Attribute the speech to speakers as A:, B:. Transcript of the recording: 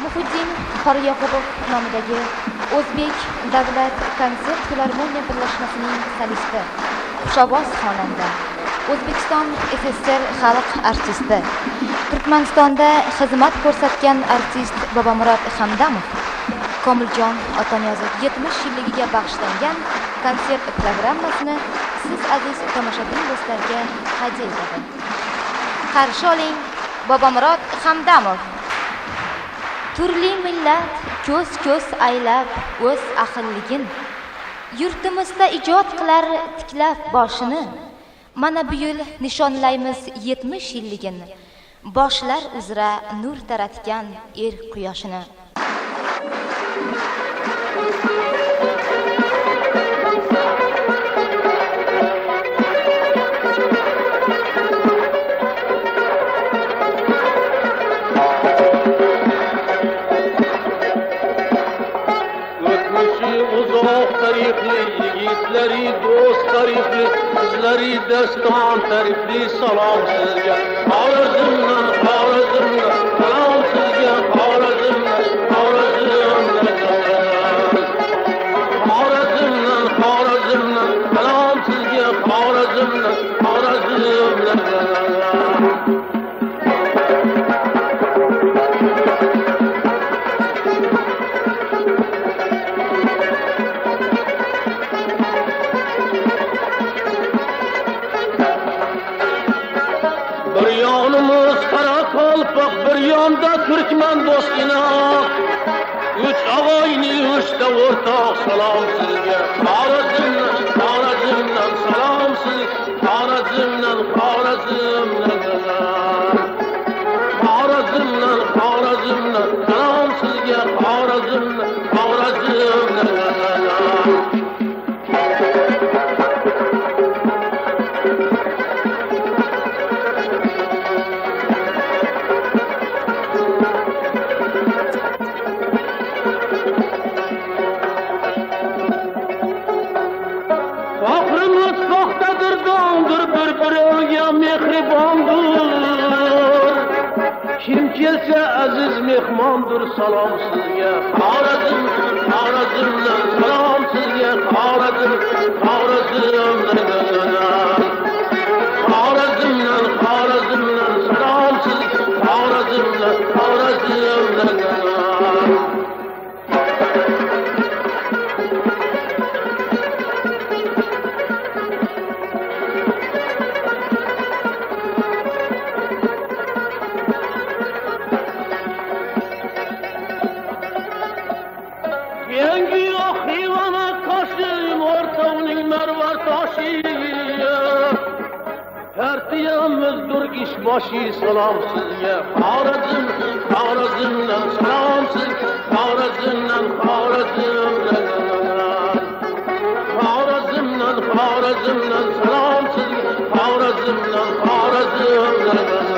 A: Muhiddin Qoryaqubov nomidagi O'zbek davlat konsert filarmoniya birlashmasining solisti, xushovoz xonanda, O'zbekiston SSR xalq artisti, Turkmanistonda xizmat ko'rsatgan artist Bobomurod Hamdamov Komiljon Otaniyozov 70 yilligiga bag'ishlangan konsert programmasini siz aziz tomoshabin do'stlarga hadya etadi. Qarshi oling, Bobomurod Hamdamov. Turli millat ko'z-ko'z aylab o'z ahilligin, yurtimizda ijod qilar tiklab boshini. Mana bu yil nishonlaymiz 70 yilligin, boshlar uzra nur taratgan er quyoshini.
B: Yigitleri, dost tarifli, sizleri destan tarifli salam sizge. Xorazmdan, Xorazmdan, salam sizge. Xorazmdan, Xorazmdan, Xorazmdan, Xorazmdan, salam sizge. Xorazmdan, Xorazmdan. Bir yonimiz Qarakolpoq, bir yonda Turkman do'stina. Üç og'ayni uchta o'rtoq salom sizga. Xorazmdan, Xorazmdan salom sizga. Xorazmdan, Xorazmdan. Xorazmdan, Xorazmdan salom sizga. Xorazmdan, Xorazmdan. Fakrımız faktadır, dondur, bir-biriga mehribondur. Kim kelsa aziz mehmondur, salom sizga. Xorazmdan, Xorazmdan, salom sizga. Xorazmdan, Xorazmdan. Xorazmdan, Xorazmdan, salom sizga. Xorazmdan, Xorazmdan. Yengi ahivana taşıyım, ortağının mervar taşı. Partiyamızdır işbaşı, salam sizge. Xorazmdan, Xorazmdan, salam sizge. Xorazmdan, Xorazmdan. Xorazmdan, Xorazmdan, salam sizge. Xorazmdan, Xorazmdan.